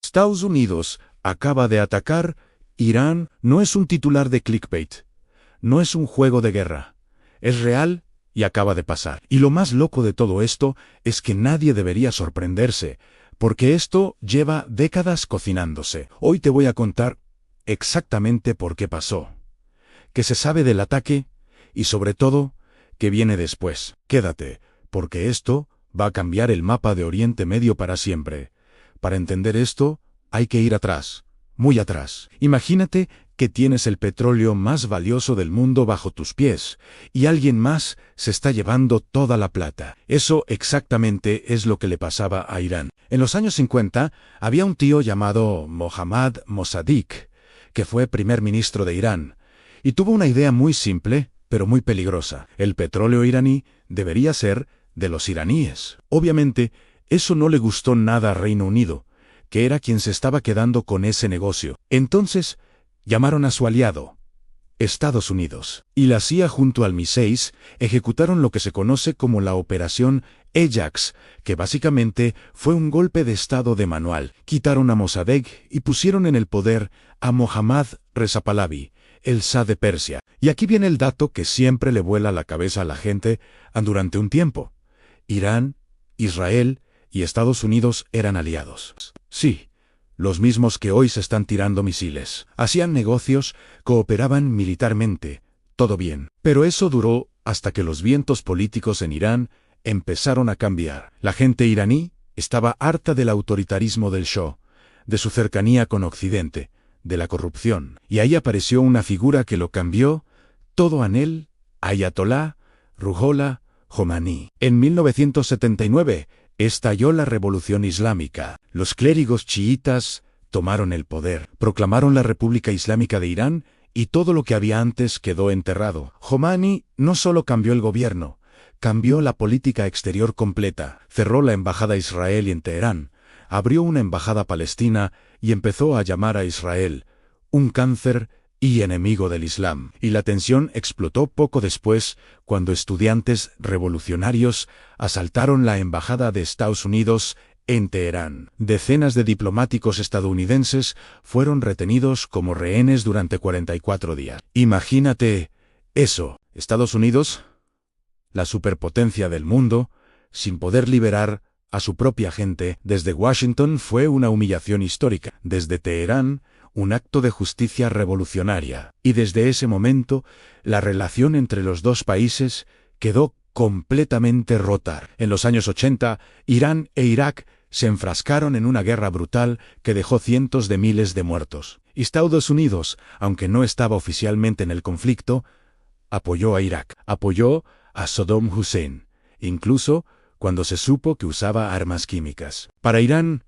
Estados Unidos acaba de atacar Irán. No es un titular de clickbait. No es un juego de guerra. Es real y acaba de pasar. Y lo más loco de todo esto es que nadie debería sorprenderse, porque esto lleva décadas cocinándose. Hoy te voy a contar exactamente por qué pasó, qué se sabe del ataque y sobre todo, qué viene después. Quédate, porque esto va a cambiar el mapa de Oriente Medio para siempre. Para entender esto, hay que ir atrás, muy atrás. Imagínate que tienes el petróleo más valioso del mundo bajo tus pies, y alguien más se está llevando toda la plata. Eso exactamente es lo que le pasaba a Irán. En los años 50, había un tío llamado Mohammad Mossadegh, que fue primer ministro de Irán, y tuvo una idea muy simple, pero muy peligrosa. El petróleo iraní debería ser de los iraníes. Obviamente, eso no le gustó nada a Reino Unido, que era quien se estaba quedando con ese negocio. Entonces, llamaron a su aliado, Estados Unidos, y la CIA junto al MI6 ejecutaron lo que se conoce como la Operación Ajax, que básicamente fue un golpe de estado de manual. Quitaron a Mossadegh y pusieron en el poder a Mohammad Reza Pahlavi, el Shah de Persia. Y aquí viene el dato que siempre le vuela la cabeza a la gente durante un tiempo. Irán, Israel y Estados Unidos eran aliados. Sí, los mismos que hoy se están tirando misiles. Hacían negocios, cooperaban militarmente, todo bien. Pero eso duró hasta que los vientos políticos en Irán empezaron a cambiar. La gente iraní estaba harta del autoritarismo del Shah, de su cercanía con Occidente, de la corrupción. Y ahí apareció una figura que lo cambió todo en él, Ayatollah Ruhollah Khomeini. En 1979, estalló la revolución islámica. Los clérigos chiitas tomaron el poder, proclamaron la República Islámica de Irán y todo lo que había antes quedó enterrado. Khomeini no solo cambió el gobierno, cambió la política exterior completa, cerró la embajada israelí en Teherán, abrió una embajada palestina y empezó a llamar a Israel un cáncer y enemigo del Islam. Y la tensión explotó poco después, cuando estudiantes revolucionarios asaltaron la embajada de Estados Unidos en Teherán. Decenas de diplomáticos estadounidenses fueron retenidos como rehenes durante 44 días. Imagínate eso, Estados Unidos, la superpotencia del mundo, sin poder liberar a su propia gente. Desde Washington fue una humillación histórica. Desde Teherán, un acto de justicia revolucionaria. Y desde ese momento, la relación entre los dos países quedó completamente rota. En los años 80, Irán e Irak se enfrascaron en una guerra brutal que dejó cientos de miles de muertos. Y Estados Unidos, aunque no estaba oficialmente en el conflicto, apoyó a Irak, apoyó a Saddam Hussein, incluso cuando se supo que usaba armas químicas. Para Irán,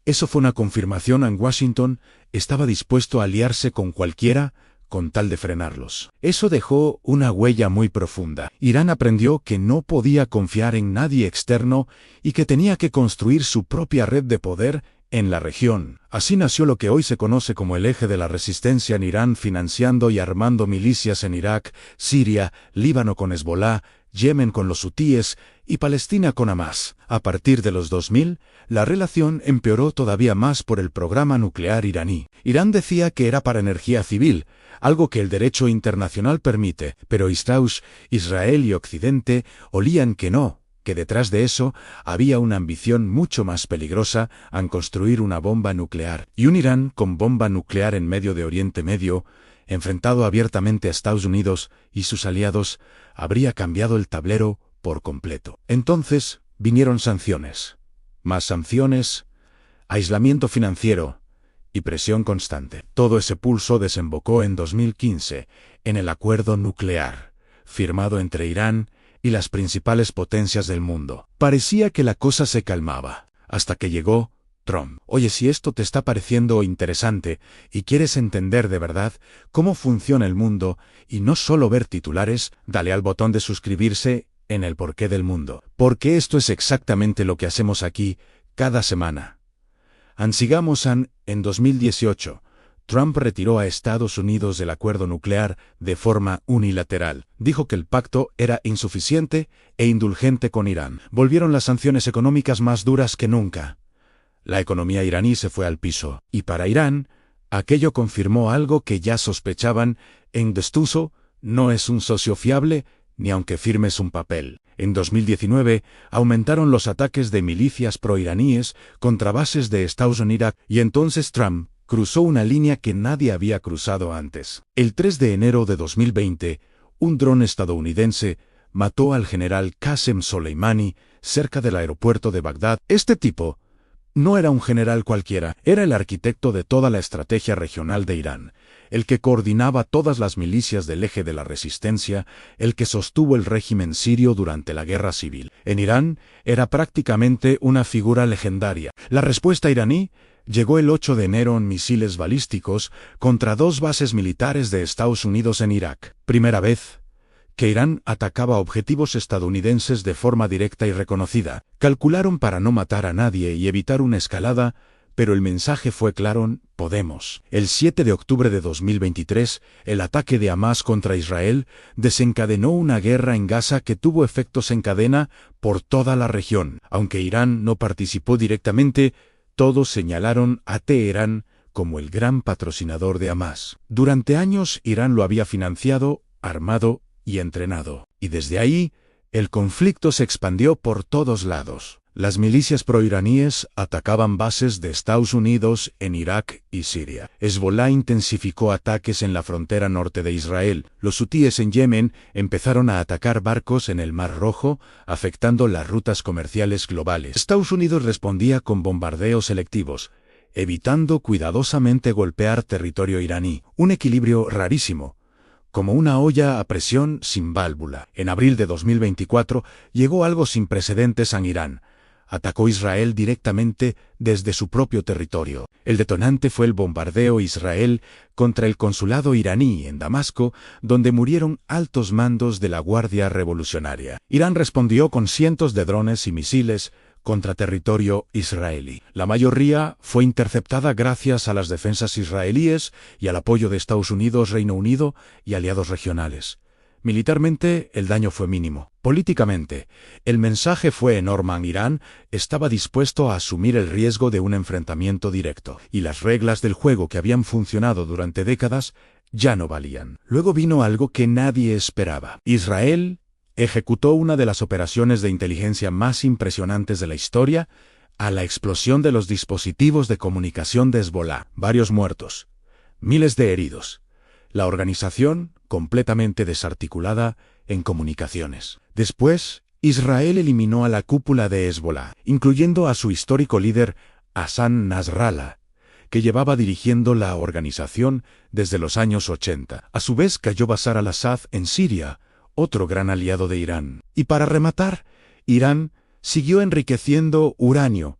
eso fue una confirmación en Washington, estaba dispuesto a aliarse con cualquiera con tal de frenarlos. Eso dejó una huella muy profunda. Irán aprendió que no podía confiar en nadie externo y que tenía que construir su propia red de poder en la región. Así nació lo que hoy se conoce como el eje de la resistencia en Irán, financiando y armando milicias en Irak, Siria, Líbano con Hezbollah, Yemen con los hutíes y Palestina con Hamas. A partir de los 2000, la relación empeoró todavía más por el programa nuclear iraní. Irán decía que era para energía civil, algo que el derecho internacional permite, pero Israel y Occidente olían que no, que detrás de eso había una ambición mucho más peligrosa en construir una bomba nuclear. Y un Irán con bomba nuclear en medio de Oriente Medio, enfrentado abiertamente a Estados Unidos y sus aliados, habría cambiado el tablero por completo. Entonces vinieron sanciones, más sanciones, aislamiento financiero y presión constante. Todo ese pulso desembocó en 2015 en el acuerdo nuclear, firmado entre Irán y las principales potencias del mundo. Parecía que la cosa se calmaba, hasta que llegó Trump. Oye, si esto te está pareciendo interesante y quieres entender de verdad cómo funciona el mundo y no solo ver titulares, dale al botón de suscribirse en el Porqué del Mundo, porque esto es exactamente lo que hacemos aquí cada semana. Sigamos en 2018. Trump retiró a Estados Unidos del acuerdo nuclear de forma unilateral. Dijo que el pacto era insuficiente e indulgente con Irán. Volvieron las sanciones económicas más duras que nunca. La economía iraní se fue al piso. Y para Irán, aquello confirmó algo que ya sospechaban: Engstuso no es un socio fiable, ni aunque firmes un papel. En 2019, aumentaron los ataques de milicias proiraníes contra bases de Estados Unidos en Irak, y entonces Trump cruzó una línea que nadie había cruzado antes. El 3 de enero de 2020, un dron estadounidense mató al general Qasem Soleimani cerca del aeropuerto de Bagdad. Este tipo no era un general cualquiera, era el arquitecto de toda la estrategia regional de Irán, el que coordinaba todas las milicias del eje de la resistencia, el que sostuvo el régimen sirio durante la guerra civil. En Irán, era prácticamente una figura legendaria. La respuesta iraní llegó el 8 de enero en misiles balísticos contra 2 bases militares de Estados Unidos en Irak. Primera vez que Irán atacaba objetivos estadounidenses de forma directa y reconocida. Calcularon para no matar a nadie y evitar una escalada, pero el mensaje fue claro: podemos. El 7 de octubre de 2023, el ataque de Hamás contra Israel desencadenó una guerra en Gaza que tuvo efectos en cadena por toda la región. Aunque Irán no participó directamente, todos señalaron a Teherán como el gran patrocinador de Hamás. Durante años Irán lo había financiado, armado y entrenado. Y desde ahí, el conflicto se expandió por todos lados. Las milicias proiraníes atacaban bases de Estados Unidos en Irak y Siria. Hezbolá intensificó ataques en la frontera norte de Israel. Los hutíes en Yemen empezaron a atacar barcos en el Mar Rojo, afectando las rutas comerciales globales. Estados Unidos respondía con bombardeos selectivos, evitando cuidadosamente golpear territorio iraní. Un equilibrio rarísimo, como una olla a presión sin válvula. En abril de 2024 llegó algo sin precedentes a Irán. Atacó Israel directamente desde su propio territorio. El detonante fue el bombardeo Israel contra el consulado iraní en Damasco, donde murieron altos mandos de la Guardia Revolucionaria. Irán respondió con cientos de drones y misiles contra territorio israelí. La mayoría fue interceptada gracias a las defensas israelíes y al apoyo de Estados Unidos, Reino Unido y aliados regionales. Militarmente, el daño fue mínimo. Políticamente, el mensaje fue enorme. Irán estaba dispuesto a asumir el riesgo de un enfrentamiento directo, y las reglas del juego que habían funcionado durante décadas ya no valían. Luego vino algo que nadie esperaba. Israel ejecutó una de las operaciones de inteligencia más impresionantes de la historia, a la explosión de los dispositivos de comunicación de Hezbolá. Varios muertos, miles de heridos. La organización completamente desarticulada en comunicaciones. Después, Israel eliminó a la cúpula de Hezbolá, incluyendo a su histórico líder Hassan Nasrallah, que llevaba dirigiendo la organización desde los años 80. A su vez cayó Bashar al-Assad en Siria, otro gran aliado de Irán. Y para rematar, Irán siguió enriqueciendo uranio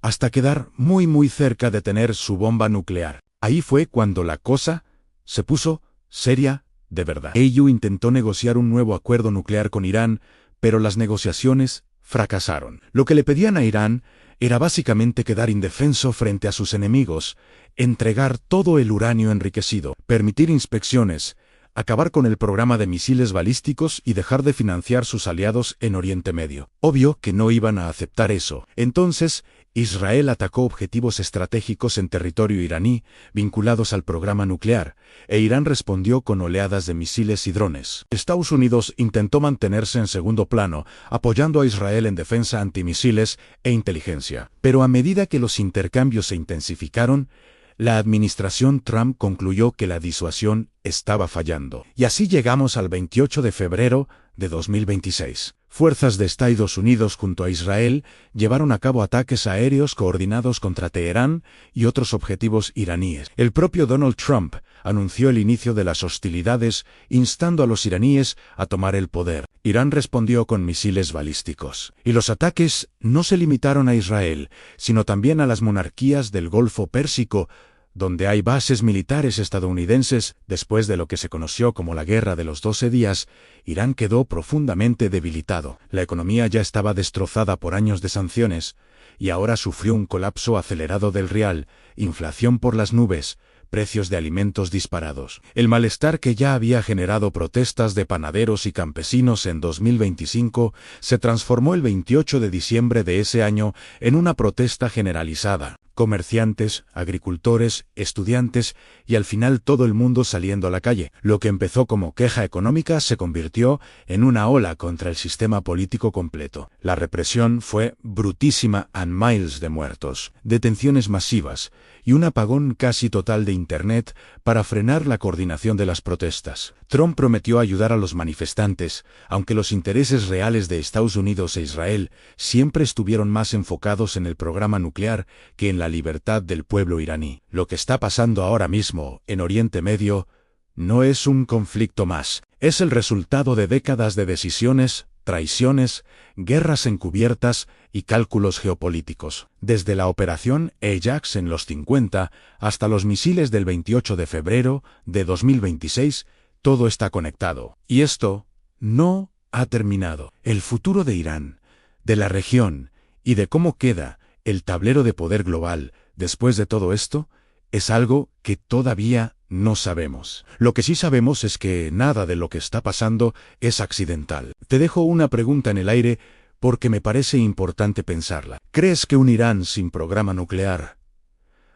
hasta quedar muy cerca de tener su bomba nuclear. Ahí fue cuando la cosa se puso seria de verdad. Ello intentó negociar un nuevo acuerdo nuclear con Irán, pero las negociaciones fracasaron. Lo que le pedían a Irán era básicamente quedar indefenso frente a sus enemigos, entregar todo el uranio enriquecido, permitir inspecciones, acabar con el programa de misiles balísticos y dejar de financiar sus aliados en Oriente Medio. Obvio que no iban a aceptar eso. Entonces, Israel atacó objetivos estratégicos en territorio iraní vinculados al programa nuclear, e Irán respondió con oleadas de misiles y drones. Estados Unidos intentó mantenerse en segundo plano, apoyando a Israel en defensa antimisiles e inteligencia. Pero a medida que los intercambios se intensificaron, la administración Trump concluyó que la disuasión estaba fallando. Y así llegamos al 28 de febrero de 2026. Fuerzas de Estados Unidos junto a Israel llevaron a cabo ataques aéreos coordinados contra Teherán y otros objetivos iraníes. El propio Donald Trump anunció el inicio de las hostilidades, instando a los iraníes a tomar el poder. Irán respondió con misiles balísticos. Y los ataques no se limitaron a Israel, sino también a las monarquías del Golfo Pérsico, donde hay bases militares estadounidenses. Después de lo que se conoció como la Guerra de los 12 días, Irán quedó profundamente debilitado. La economía ya estaba destrozada por años de sanciones, y ahora sufrió un colapso acelerado del rial, inflación por las nubes, precios de alimentos disparados. El malestar que ya había generado protestas de panaderos y campesinos en 2025 se transformó el 28 de diciembre de ese año en una protesta generalizada. Comerciantes, agricultores, estudiantes y al final todo el mundo saliendo a la calle. Lo que empezó como queja económica se convirtió en una ola contra el sistema político completo. La represión fue brutísima a miles de muertos, detenciones masivas y un apagón casi total de Internet para frenar la coordinación de las protestas. Trump prometió ayudar a los manifestantes, aunque los intereses reales de Estados Unidos e Israel siempre estuvieron más enfocados en el programa nuclear que en la libertad del pueblo iraní. Lo que está pasando ahora mismo en Oriente Medio no es un conflicto más, es el resultado de décadas de decisiones, traiciones, guerras encubiertas y cálculos geopolíticos. Desde la operación Ajax en los 50 hasta los misiles del 28 de febrero de 2026, todo está conectado. Y esto no ha terminado. El futuro de Irán, de la región y de cómo queda el tablero de poder global después de todo esto es algo que todavía no sabemos. Lo que sí sabemos es que nada de lo que está pasando es accidental. Te dejo una pregunta en el aire porque me parece importante pensarla. ¿Crees que un Irán sin programa nuclear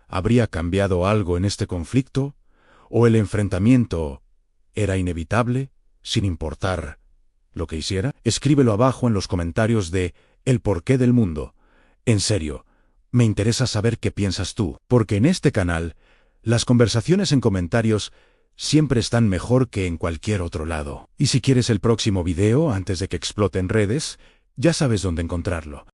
habría cambiado algo en este conflicto? ¿O el enfrentamiento era inevitable, sin importar lo que hiciera? Escríbelo abajo en los comentarios de El Porqué del Mundo. En serio, me interesa saber qué piensas tú, porque en este canal, las conversaciones en comentarios siempre están mejor que en cualquier otro lado. Y si quieres el próximo video antes de que explote en redes, ya sabes dónde encontrarlo.